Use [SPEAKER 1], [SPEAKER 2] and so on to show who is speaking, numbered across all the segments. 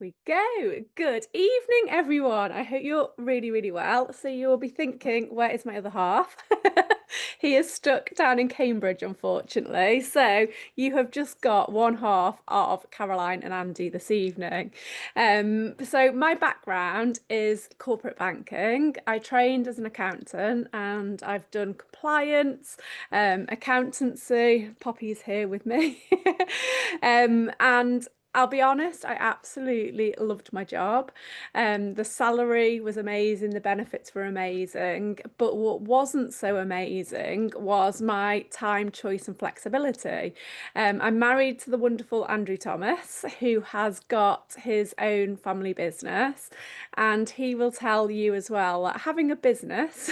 [SPEAKER 1] We go. Good evening, everyone. I hope you're really, really well. So you'll be thinking, where is my other half? He is stuck down in Cambridge, unfortunately. So you have just got one half of Caroline and Andy this evening. So my background is corporate banking. I trained as an accountant and I've done compliance, accountancy. Poppy's here with me. And I'll be honest, I absolutely loved my job. The salary was amazing, the benefits were amazing, but what wasn't so amazing was my time, choice, and flexibility. I'm married to the wonderful Andrew Thomas, who has got his own family business, and he will tell you as well that having a business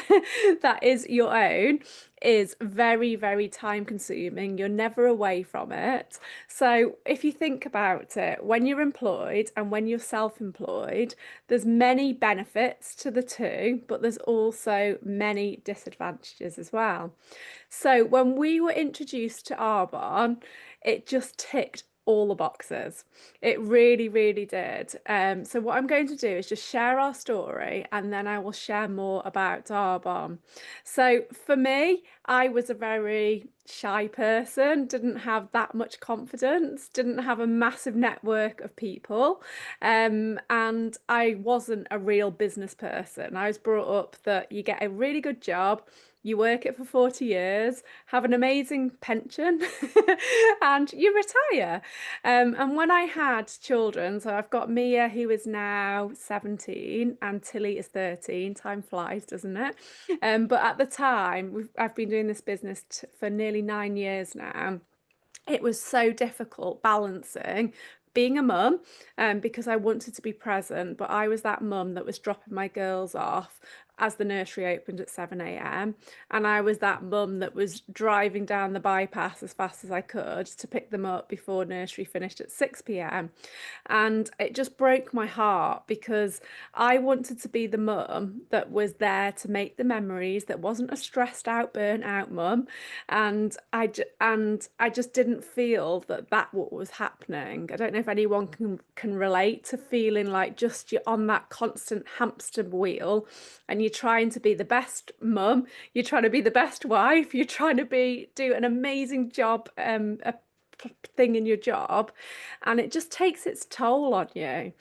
[SPEAKER 1] that is your own is very, very time consuming. You're never away from it. So if you think about it, when you're employed and when you're self-employed, there's many benefits to the two, but there's also many disadvantages as well. So when we were introduced to Arbonne, it just ticked all the boxes. It really, really did. So what I'm going to do is just share our story and then I will share more about Arbonne. So for me, I was a very shy person, didn't have that much confidence, didn't have a massive network of people, and I wasn't a real business person. I was brought up that you get a really good job, you work it for 40 years, have an amazing pension, and you retire. And when I had children, so I've got Mia, who is now 17, and Tilly is 13. Time flies, doesn't it? But at the time, I've been doing this business for nearly 9 years now. It was so difficult balancing being a mum, because I wanted to be present, but I was that mum that was dropping my girls off as the nursery opened at 7 a.m. And I was that mum that was driving down the bypass as fast as I could to pick them up before nursery finished at 6 p.m. And it just broke my heart because I wanted to be the mum that was there to make the memories, that wasn't a stressed out, burnt out mum. And I just didn't feel that what was happening. I don't know if anyone can relate to feeling like just you're on that constant hamster wheel and you're trying to be the best mum, you're trying to be the best wife, you're trying to do an amazing job, thing in your job, and it just takes its toll on you.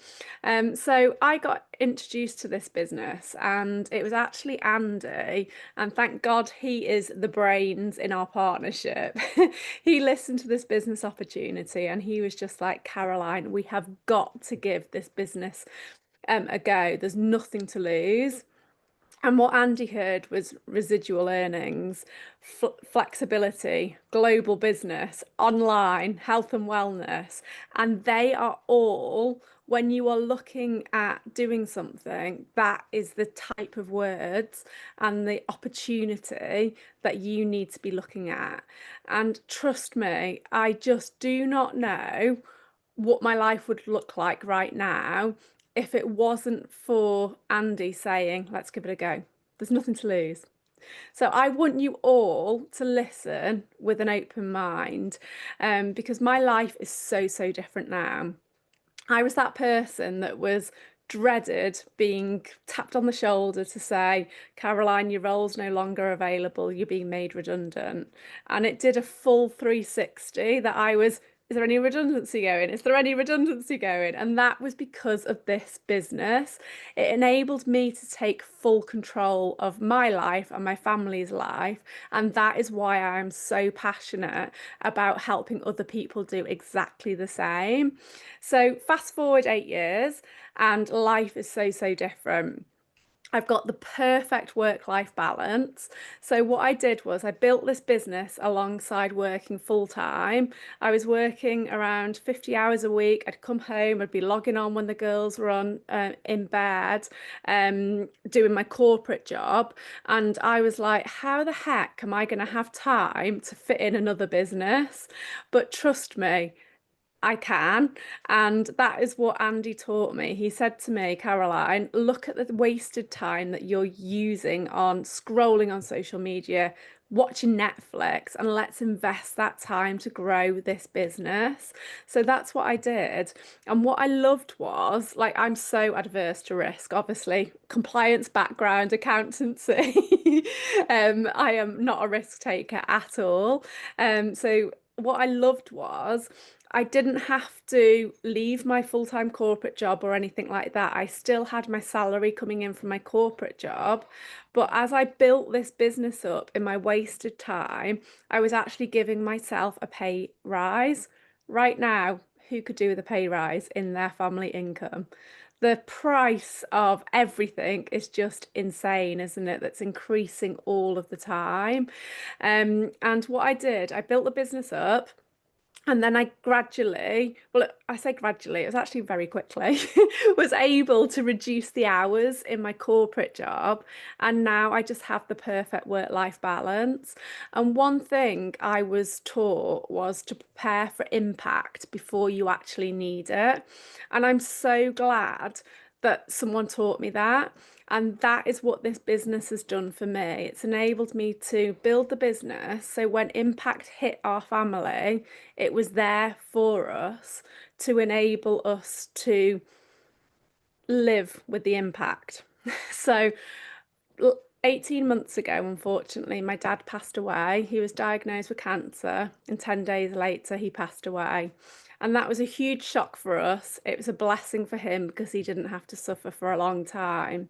[SPEAKER 1] So I got introduced to this business, and it was actually Andy, and thank God he is the brains in our partnership. He listened to this business opportunity and he was just like, Caroline, we have got to give this business a go. There's nothing to lose. And what Andy heard was residual earnings, flexibility, global business, online, health and wellness. And they are all, when you are looking at doing something, that is the type of words and the opportunity that you need to be looking at. And trust me, I just do not know what my life would look like right now if it wasn't for Andy saying, let's give it a go. There's nothing to lose. So I want you all to listen with an open mind, because my life is so, so different now. I was that person that was dreaded being tapped on the shoulder to say, Caroline, your role's no longer available, you're being made redundant. And it did a full 360 that I was, is there any redundancy going? Is there any redundancy going? And that was because of this business. It enabled me to take full control of my life and my family's life. And that is why I'm so passionate about helping other people do exactly the same. So fast forward 8 years and life is so, so different. I've got the perfect work-life balance. So what I did was I built this business alongside working full time. I was working around 50 hours a week. I'd come home, I'd be logging on when the girls were on in bed, doing my corporate job. And I was like, how the heck am I going to have time to fit in another business? But trust me, I can. And that is what Andy taught me. He said to me, Caroline, look at the wasted time that you're using on scrolling on social media, watching Netflix, and let's invest that time to grow this business. So that's what I did. And what I loved was, like, I'm so adverse to risk, obviously, compliance background, accountancy. I am not a risk taker at all. So what I loved was I didn't have to leave my full-time corporate job or anything like that. I still had my salary coming in from my corporate job. But as I built this business up in my wasted time, I was actually giving myself a pay rise. Right now, who could do with a pay rise in their family income? The price of everything is just insane, isn't it? That's increasing all of the time. And what I did, I built the business up. And then I gradually, well, I say gradually, it was actually very quickly, was able to reduce the hours in my corporate job. And now I just have the perfect work-life balance. And one thing I was taught was to prepare for impact before you actually need it. And I'm so glad that someone taught me that. And that is what this business has done for me. It's enabled me to build the business. So when impact hit our family, it was there for us to enable us to live with the impact. So 18 months ago, unfortunately, my dad passed away. He was diagnosed with cancer, and 10 days later, he passed away. And that was a huge shock for us. It was a blessing for him because he didn't have to suffer for a long time.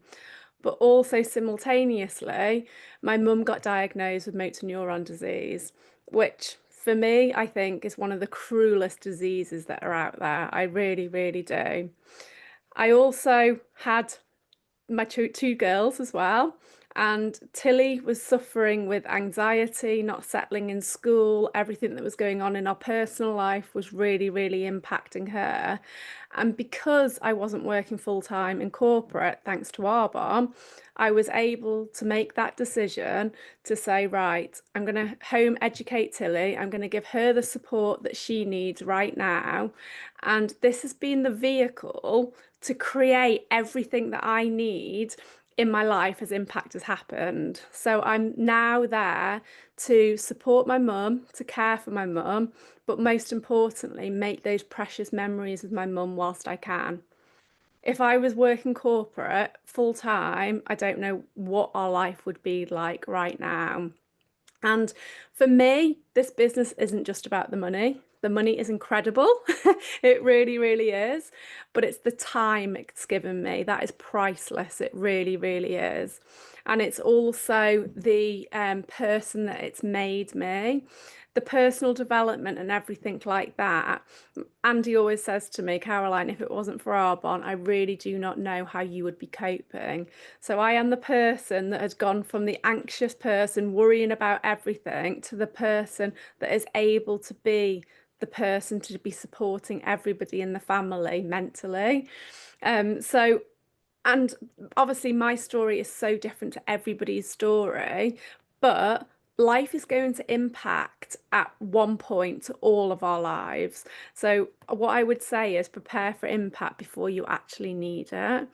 [SPEAKER 1] But also simultaneously, my mum got diagnosed with motor neuron disease, which for me, I think is one of the cruelest diseases that are out there. I really, really do. I also had my two girls as well. And Tilly was suffering with anxiety, not settling in school. Everything that was going on in our personal life was really, really impacting her. And because I wasn't working full time in corporate, thanks to Arbonne, I was able to make that decision to say, right, I'm going to home educate Tilly. I'm going to give her the support that she needs right now. And this has been the vehicle to create everything that I need in my life as impact has happened. So I'm now there to support my mum, to care for my mum, but most importantly, make those precious memories with my mum whilst I can. If I was working corporate full time, I don't know what our life would be like right now. And for me, this business isn't just about the money. The money is incredible. It really, really is. But it's the time it's given me that is priceless. It really, really is. And it's also the person that it's made me, the personal development and everything like that. Andy always says to me, Caroline, if it wasn't for Arbonne, I really do not know how you would be coping. So I am the person that has gone from the anxious person worrying about everything to the person that is able to be the person to be supporting everybody in the family mentally. So and obviously, my story is so different to everybody's story, but life is going to impact at one point all of our lives. So, what I would say is prepare for impact before you actually need it.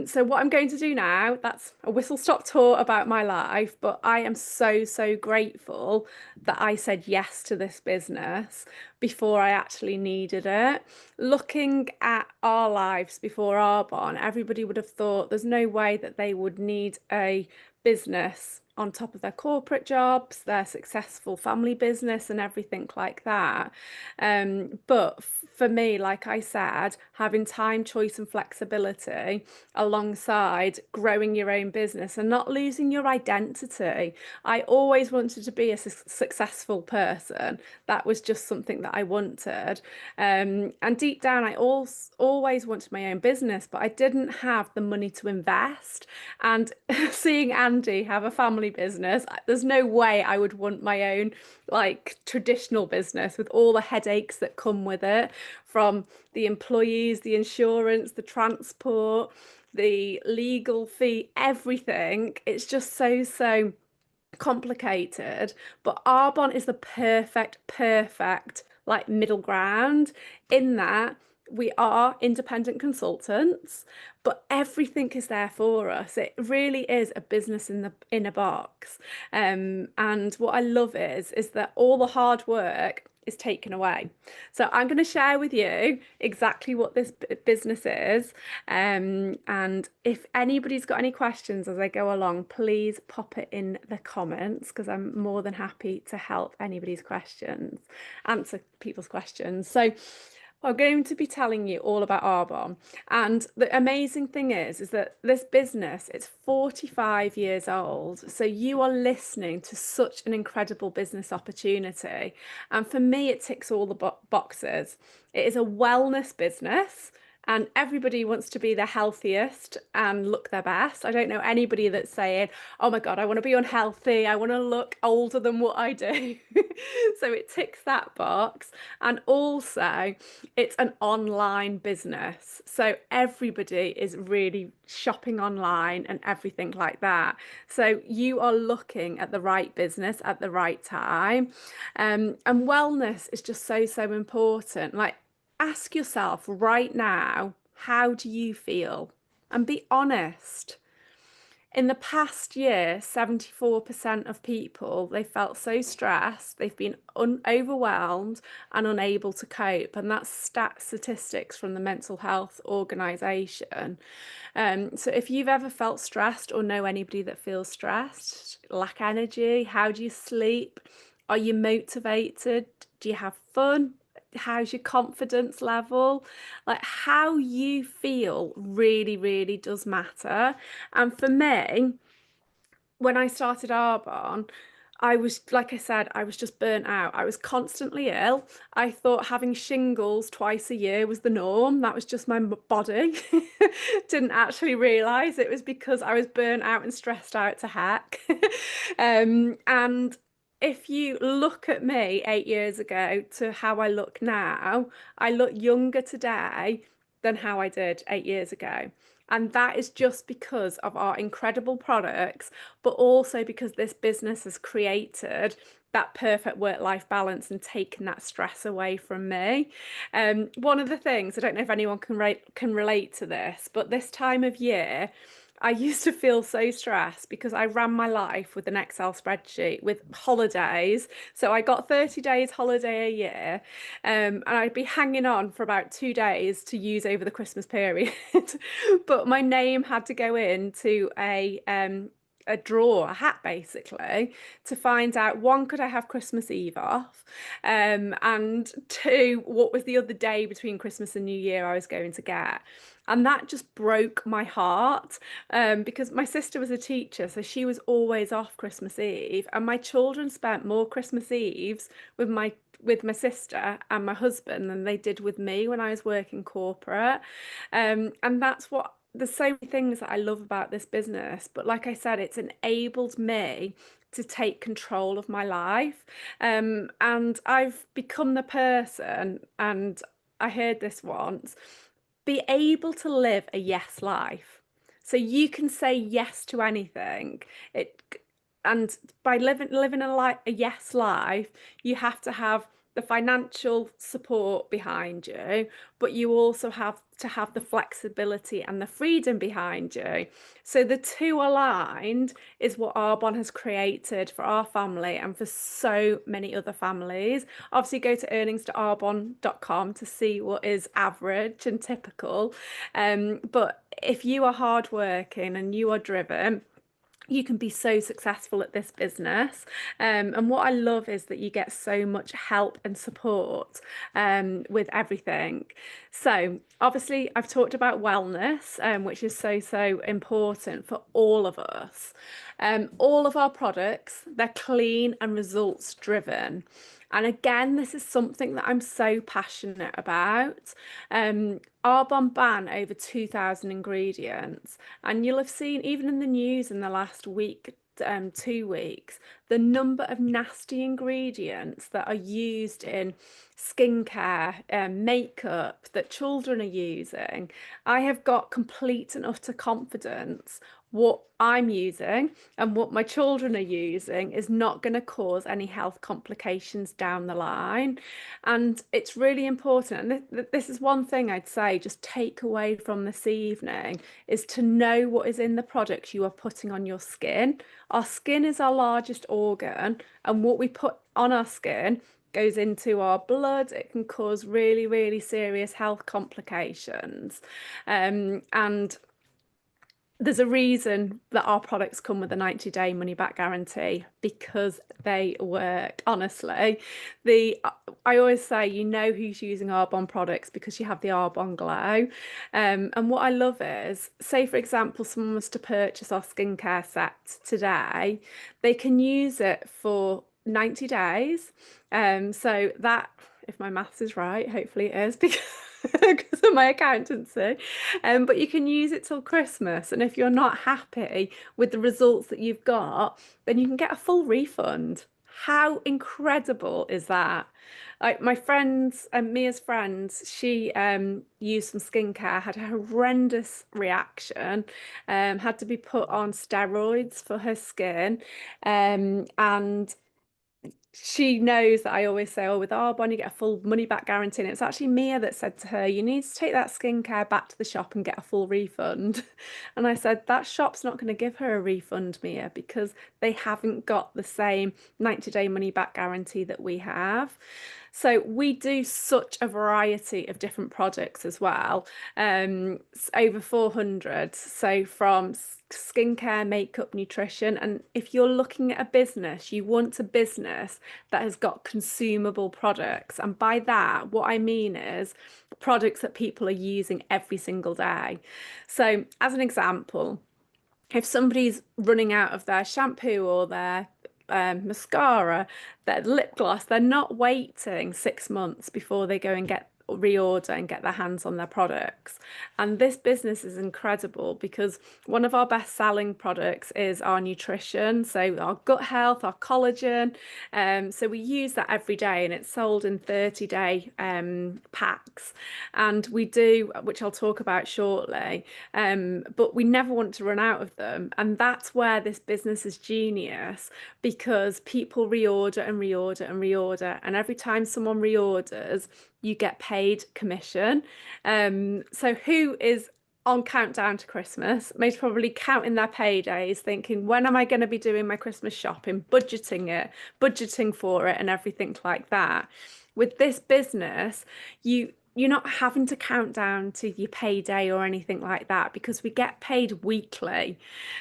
[SPEAKER 1] So, what I'm going to do now, that's a whistle stop tour about my life, but I am so, so grateful that I said yes to this business before I actually needed it. Looking at our lives before Arbonne, everybody would have thought there's no way that they would need a business on top of their corporate jobs, their successful family business, and everything like that. But for me, like I said, having time, choice, and flexibility alongside growing your own business and not losing your identity. I always wanted to be a successful person. That was just something that I wanted. And deep down, I always wanted my own business, but I didn't have the money to invest. And seeing Andy have a family business, there's no way I would want my own like traditional business with all the headaches that come with it, from the employees, the insurance, the transport, the legal fee, everything. It's just so complicated. But Arbonne is the perfect like middle ground in that we are independent consultants, but everything is there for us. It really is a business in a box. And what I love is that all the hard work is taken away. So I'm going to share with you exactly what this business is. And if anybody's got any questions as I go along, please pop it in the comments because I'm more than happy to help anybody's questions, answer people's questions. So I'm going to be telling you all about Arbonne. And the amazing thing is that this business, it's 45 years old. So you are listening to such an incredible business opportunity. And for me, it ticks all the boxes. It is a wellness business. And everybody wants to be their healthiest and look their best. I don't know anybody that's saying, oh my God, I want to be unhealthy. I want to look older than what I do. So it ticks that box. And also, it's an online business. So everybody is really shopping online and everything like that. So you are looking at the right business at the right time. And wellness is just so, so important. Like, ask yourself right now, how do you feel? And be honest. In the past year, 74% of people, they felt so stressed, they've been overwhelmed and unable to cope. And that's statistics from the Mental Health Organization. So if you've ever felt stressed or know anybody that feels stressed, lack energy, how do you sleep? Are you motivated? Do you have fun? How's your confidence level? Like how you feel really, really does matter. And for me, when I started Arbonne, I was, like I said, I was just burnt out. I was constantly ill. I thought having shingles twice a year was the norm. That was just my body. Didn't actually realize it was because I was burnt out and stressed out to heck. And if you look at me 8 years ago to how I look now, I look younger today than how I did 8 years ago. And that is just because of our incredible products, but also because this business has created that perfect work-life balance and taken that stress away from me. One of the things, I don't know if anyone can relate to this, but this time of year, I used to feel so stressed because I ran my life with an Excel spreadsheet with holidays. So I got 30 days holiday a year, and I'd be hanging on for about 2 days to use over the Christmas period. But my name had to go into a drawer, a hat basically, to find out one, could I have Christmas Eve off? And two, what was the other day between Christmas and New Year I was going to get? And that just broke my heart because my sister was a teacher, so she was always off Christmas Eve, and my children spent more Christmas Eves with my sister and my husband than they did with me when I was working corporate. And that's what there's so many things that I love about this business, but like I said, it's enabled me to take control of my life. And I've become the person, and I heard this once, be able to live a yes life. So you can say yes to anything. It and by living a yes life, you have to have the financial support behind you, but you also have to have the flexibility and the freedom behind you. So the two aligned is what Arbonne has created for our family and for so many other families. Obviously, go to earnings.arbonne.com to see what is average and typical. But if you are hardworking and you are driven, you can be so successful at this business. And what I love is that you get so much help and support with everything. So obviously I've talked about wellness, which is so, so important for all of us. All of our products, they're clean and results driven. And again, this is something that I'm so passionate about. Arbonne ban over 2,000 ingredients, and you'll have seen even in the news in the last week, 2 weeks, the number of nasty ingredients that are used in skincare and makeup that children are using, I have got complete and utter confidence what I'm using and what my children are using is not going to cause any health complications down the line. And it's really important. And this is one thing I'd say, just take away from this evening is to know what is in the products you are putting on your skin. Our skin is our largest organ, and what we put on our skin goes into our blood. It can cause really, really serious health complications. And there's a reason that our products come with a 90-day money back guarantee because they work. Honestly, the I always say you know who's using Arbonne products because you have the Arbonne glow. And what I love is, say for example, someone was to purchase our skincare set today, they can use it for 90 days. So that, if my maths is right, hopefully it is because because of my accountancy. But you can use it till Christmas. And if you're not happy with the results that you've got, then you can get a full refund. How incredible is that? Like my friends and Mia's friends, she used some skincare, had a horrendous reaction, had to be put on steroids for her skin, and she knows that I always say, oh, with Arbonne, you get a full money back guarantee. And it's actually Mia that said to her, you need to take that skincare back to the shop and get a full refund. And I said, that shop's not going to give her a refund, Mia, because they haven't got the same 90-day money back guarantee that we have. So we do such a variety of different products as well. Over 400. So from skincare, makeup, nutrition. And if you're looking at a business, you want a business that has got consumable products. And by that, what I mean is products that people are using every single day. So as an example, if somebody's running out of their shampoo or their mascara, their lip gloss, they're not waiting 6 months before they go and get reorder and get their hands on their products. And this business is incredible because one of our best selling products is our nutrition, so our gut health, our collagen. So we use that every day and it's sold in 30-day packs. And we do, which I'll talk about shortly, but we never want to run out of them. And that's where this business is genius because people reorder and reorder and reorder. And every time someone reorders, you get paid commission. So who is on countdown to Christmas, most probably counting their paydays, thinking, when am I going to be doing my Christmas shopping, budgeting for it and everything like that. With this business, you're not having to count down to your payday or anything like that because we get paid weekly.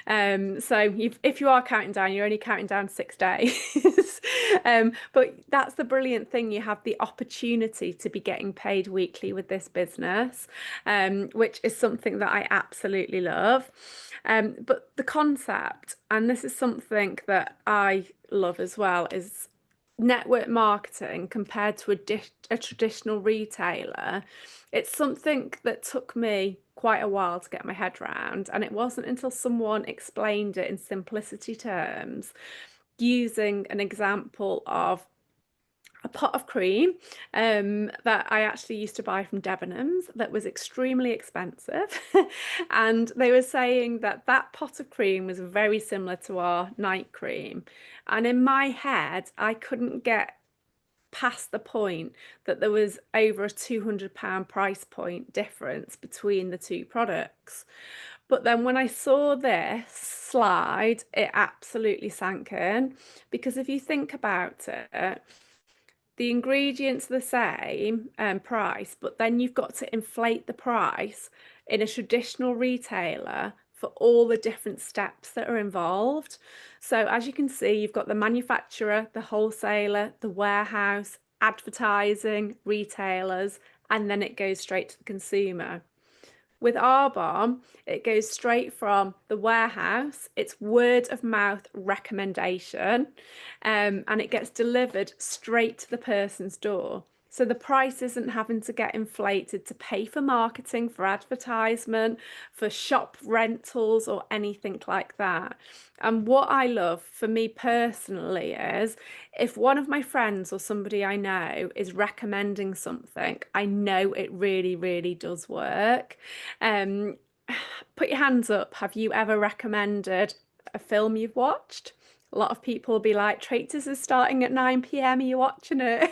[SPEAKER 1] So if you are counting down, you're only counting down 6 days. But that's the brilliant thing. You have the opportunity to be getting paid weekly with this business, which is something that I absolutely love. But the concept, and this is something that I love as well, is network marketing compared to a traditional retailer. It's something that took me quite a while to get my head around, and it wasn't until someone explained it in simplicity terms, using an example of a pot of cream that I actually used to buy from Debenhams that was extremely expensive. And they were saying that that pot of cream was very similar to our night cream. And in my head, I couldn't get past the point that there was over a £200 price point difference between the two products. But then when I saw this slide, it absolutely sank in because if you think about it, the ingredients are the same price, but then you've got to inflate the price in a traditional retailer for all the different steps that are involved. So as you can see, you've got the manufacturer, the wholesaler, the warehouse, advertising, retailers, and then it goes straight to the consumer. With Arbonne, it goes straight from the warehouse, it's word of mouth recommendation, and it gets delivered straight to the person's door. So the price isn't having to get inflated to pay for marketing, for advertisement, for shop rentals, or anything like that. And what I love for me personally is if one of my friends or somebody I know is recommending something, I know it really, really does work. Um, put your hands up. Have you ever recommended a film you've watched? A lot of people will be like, Traitors is starting at 9 p.m. Are you watching it?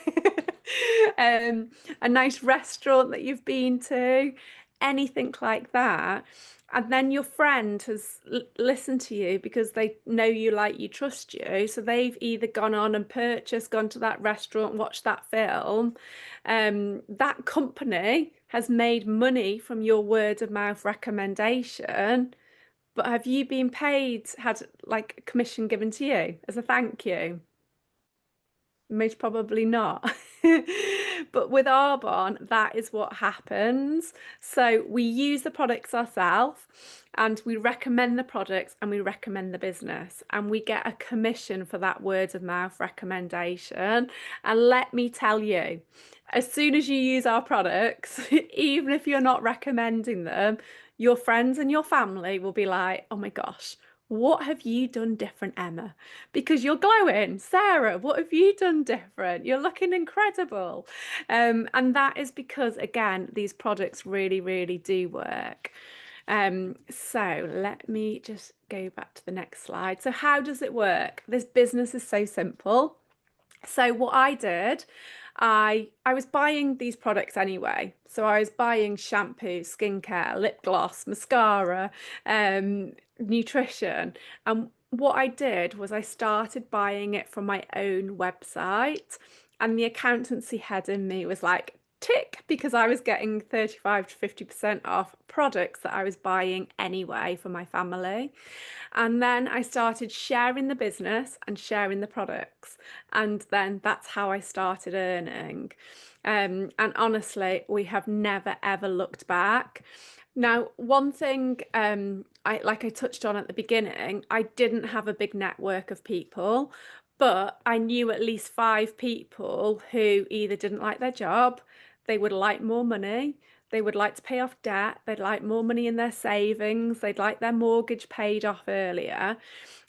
[SPEAKER 1] A nice restaurant that you've been to, anything like that. And then your friend has listened to you because they know you, like you, trust you. So they've either gone on and purchased, gone to that restaurant, watched that film. That company has made money from your word of mouth recommendation. But have you been paid, had like a commission given to you as a thank you? Most probably not. But with Arbonne, that is what happens. So we use the products ourselves and we recommend the products and we recommend the business and we get a commission for that word of mouth recommendation. And let me tell you, as soon as you use our products, even if you're not recommending them, your friends and your family will be like, oh my gosh, what have you done different, Emma? Because you're glowing. Sarah, what have you done different? You're looking incredible. And that is because, again, these products really, really do work. So let me just go back to the next slide. So how does it work? This business is so simple. So what I did, I was buying these products anyway. So I was buying shampoo, skincare, lip gloss, mascara, nutrition. And what I did was I started buying it from my own website. And the accountancy head in me was like, tick, because I was getting 35 to 50% off products that I was buying anyway for my family. And then I started sharing the business and sharing the products. And then that's how I started earning. And honestly, we have never ever looked back. Now, one thing I touched on at the beginning, I didn't have a big network of people, but I knew at least 5 people who either didn't like their job, they would like more money, they would like to pay off debt, they'd like more money in their savings, they'd like their mortgage paid off earlier.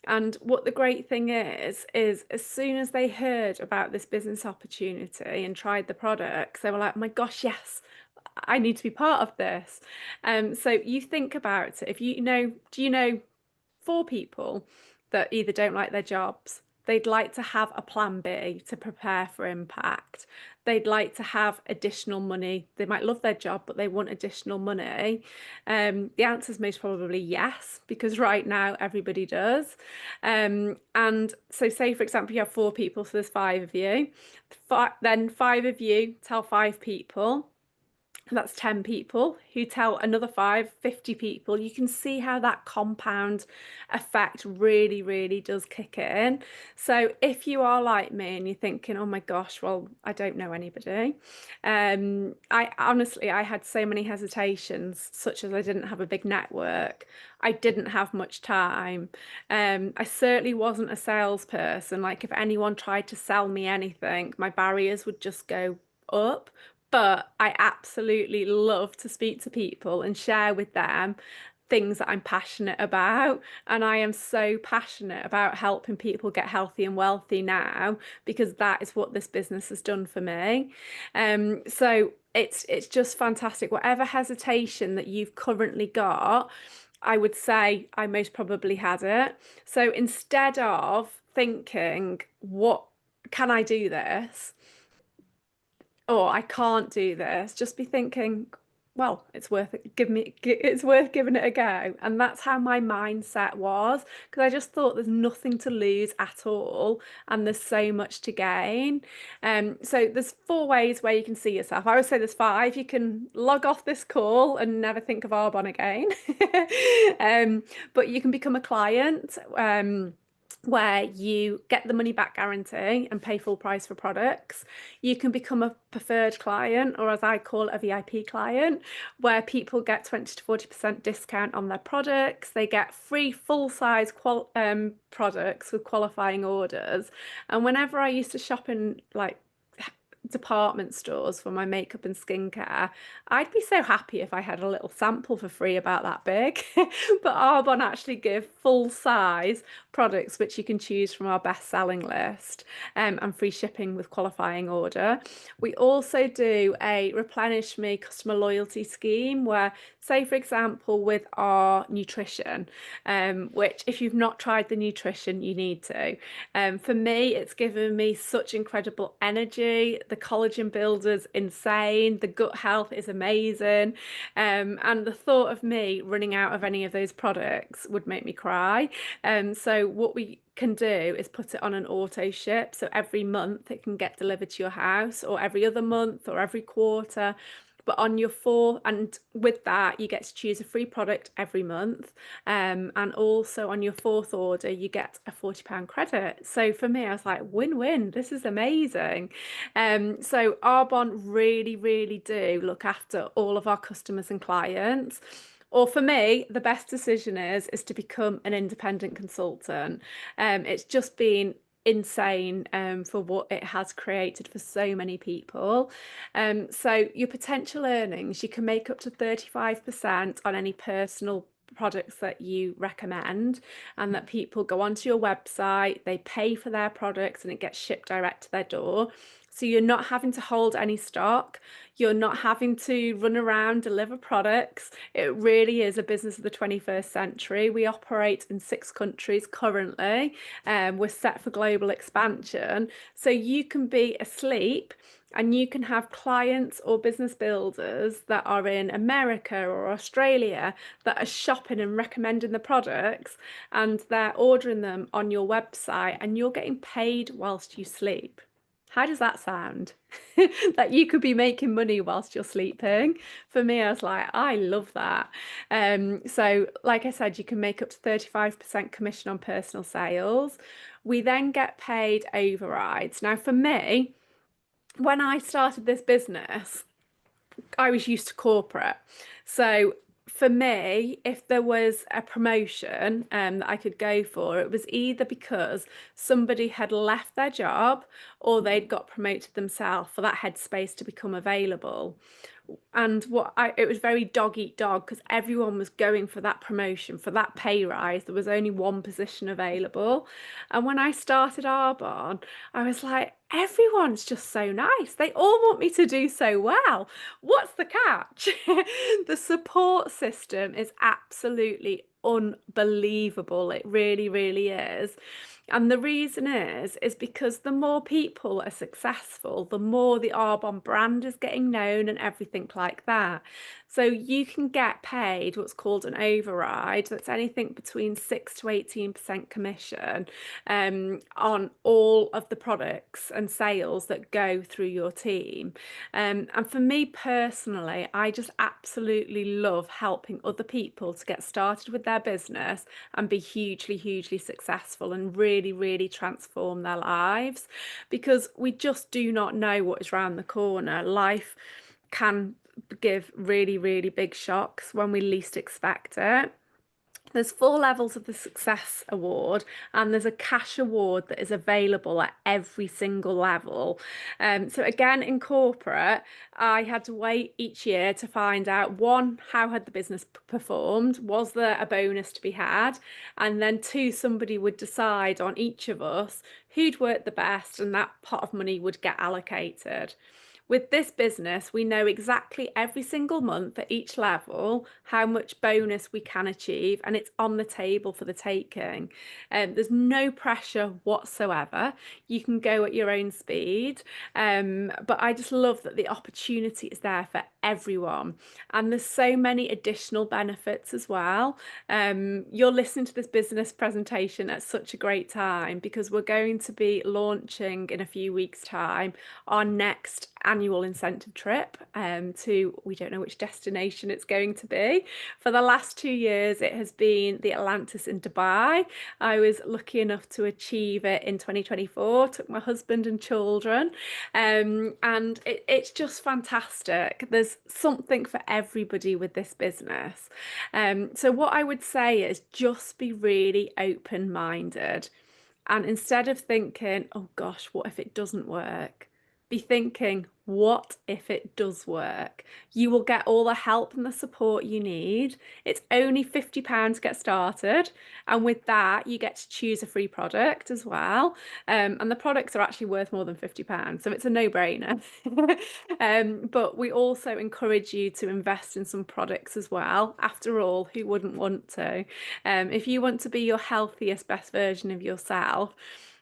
[SPEAKER 1] And what the great thing is as soon as they heard about this business opportunity and tried the products, they were like, oh my gosh, yes, I need to be part of this. So you think about it, if you know, do you know 4 people that either don't like their jobs, they'd like to have a plan B to prepare for impact. They'd like to have additional money. They might love their job, but they want additional money. The answer is most probably yes, because right now everybody does. And so say, for example, you have 4 people, so there's 5 of you. Then 5 of you tell 5 people. That's 10 people who tell another 50 people. You can see how that compound effect really, really does kick in. So if you are like me and you're thinking, oh my gosh, well, I don't know anybody. I honestly, I had so many hesitations, such as I didn't have a big network. I didn't have much time. I certainly wasn't a salesperson. Like if anyone tried to sell me anything, my barriers would just go up. But I absolutely love to speak to people and share with them things that I'm passionate about. And I am so passionate about helping people get healthy and wealthy now because that is what this business has done for me. So it's just fantastic. Whatever hesitation that you've currently got, I would say I most probably had it. So instead of thinking, what can I do this? Oh, I can't do this. Just be thinking, well, it's worth it. It's worth giving it a go. And that's how my mindset was, because I just thought there's nothing to lose at all, and there's so much to gain. So there's 4 ways where you can see yourself. I would say there's 5. You can log off this call and never think of Arbonne again. But you can become a client. Where you get the money back guarantee and pay full price for products. You can become a preferred client, or as I call it, a VIP client, where people get 20 to 40% discount on their products. They get free full-size products with qualifying orders. And whenever I used to shop in like department stores for my makeup and skincare, I'd be so happy if I had a little sample for free about that big. But Arbonne actually give full size products which you can choose from our best selling list, and free shipping with qualifying order. We also do a replenish me customer loyalty scheme where, say for example, with our nutrition, which if you've not tried the nutrition, you need to. For me, it's given me such incredible energy. The collagen builder's insane. The gut health is amazing. And the thought of me running out of any of those products would make me cry. So what we can do is put it on an auto ship. So every month it can get delivered to your house, or every other month, or every quarter. But on your and with that, you get to choose a free product every month. And also on your fourth order, you get a £40 credit. So for me, I was like, win-win, this is amazing. So Arbonne really, really do look after all of our customers and clients. Or for me, the best decision is to become an independent consultant. It's just been insane for what it has created for so many people. So your potential earnings, you can make up to 35% on any personal products that you recommend, and that people go onto your website, they pay for their products, and it gets shipped direct to their door. So you're not having to hold any stock. You're not having to run around, deliver products. It really is a business of the 21st century. We operate in 6 countries currently. We're set for global expansion. So you can be asleep and you can have clients or business builders that are in America or Australia that are shopping and recommending the products, and they're ordering them on your website, and you're getting paid whilst you sleep. How does that sound? That you could be making money whilst you're sleeping. For me, I was like, I love that. So like I said, you can make up to 35% commission on personal sales. We then get paid overrides. Now, for me, when I started this business, I was used to corporate. So for me, if there was a promotion that I could go for, it was either because somebody had left their job or they'd got promoted themselves for that headspace to become available. And it was very dog eat dog, because everyone was going for that promotion, for that pay rise. There was only one position available. And when I started Arbonne, I was like, everyone's just so nice. They all want me to do so well. What's the catch? The support system is absolutely unbelievable. It really, really is. And the reason is because the more people are successful, the more the Arbonne brand is getting known and everything like that. So you can get paid what's called an override. That's anything between 6 to 18% commission on all of the products and sales that go through your team. And for me personally, I just absolutely love helping other people to get started with their business and be hugely, hugely successful and really, really transform their lives, because we just do not know what is around the corner. Life can give really, really big shocks when we least expect it. There's 4 levels of the Success Award, and there's a cash award that is available at every single level. So again, in corporate, I had to wait each year to find out, one, how had the business performed? Was there a bonus to be had? And then 2, somebody would decide on each of us who'd worked the best, and that pot of money would get allocated. With this business, we know exactly every single month at each level how much bonus we can achieve, and it's on the table for the taking. There's no pressure whatsoever. You can go at your own speed. But I just love that the opportunity is there for everyone. And there's so many additional benefits as well. You're listening to this business presentation at such a great time, because we're going to be launching in a few weeks' time our next annual incentive trip to, we don't know which destination it's going to be. For the last 2 years, it has been the Atlantis in Dubai. I was lucky enough to achieve it in 2024, took my husband and children, and it's just fantastic. There's something for everybody with this business. So what I would say is just be really open-minded. And instead of thinking, oh gosh, what if it doesn't work? be thinking, what if it does work? You will get all the help and the support you need. It's only £50 to get started. And with that, you get to choose a free product as well. And the products are actually worth more than £50. So it's a no-brainer. But we also encourage you to invest in some products as well. After all, who wouldn't want to? If you want to be your healthiest, best version of yourself,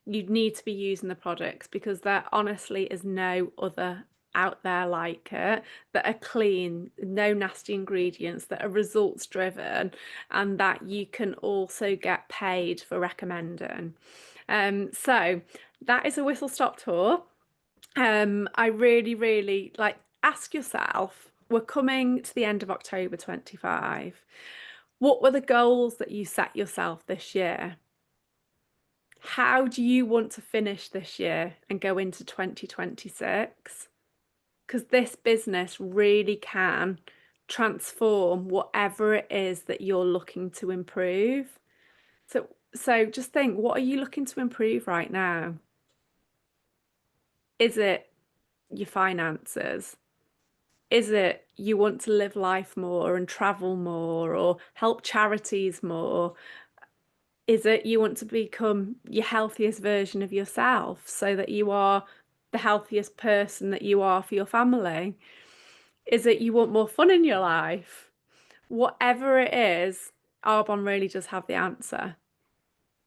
[SPEAKER 1] you need to be using the products because there honestly is no other out there like it, that are clean, no nasty ingredients, that are results driven, and that you can also get paid for recommending. So that is a whistle stop tour. I really, really like ask yourself, we're coming to the end of October 25. What were the goals that you set yourself this year? How do you want to finish this year and go into 2026? Because this business really can transform whatever it is that you're looking to improve. So just think, what are you looking to improve right now? Is it your finances? Is it you want to live life more and travel more or help charities more? Is it you want to become your healthiest version of yourself so that you are the healthiest person that you are for your family? Is it you want more fun in your life? Whatever it is, Arbonne really does have the answer.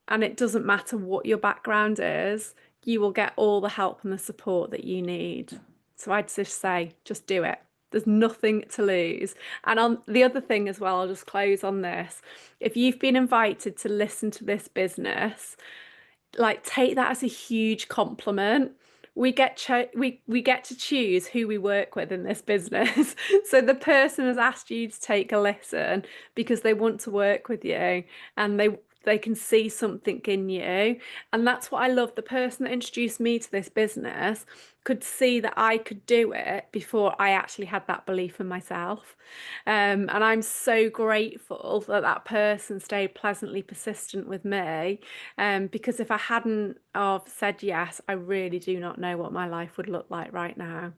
[SPEAKER 1] And it doesn't matter what your background is, you will get all the help and the support that you need. So I'd just say, just do it. There's nothing to lose. And on the other thing as well, I'll just close on this. If you've been invited to listen to this business, like take that as a huge compliment. We get to choose who we work with in this business. So the person has asked you to take a listen because they want to work with you and they can see something in you. And that's what I love. The person that introduced me to this business could see that I could do it before I actually had that belief in myself. And I'm so grateful that that person stayed pleasantly persistent with me. Because if I hadn't have said yes, I really do not know what my life would look like right now.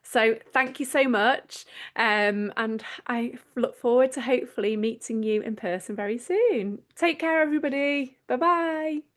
[SPEAKER 1] So thank you so much. And I look forward to hopefully meeting you in person very soon. Take care, everybody. Bye bye.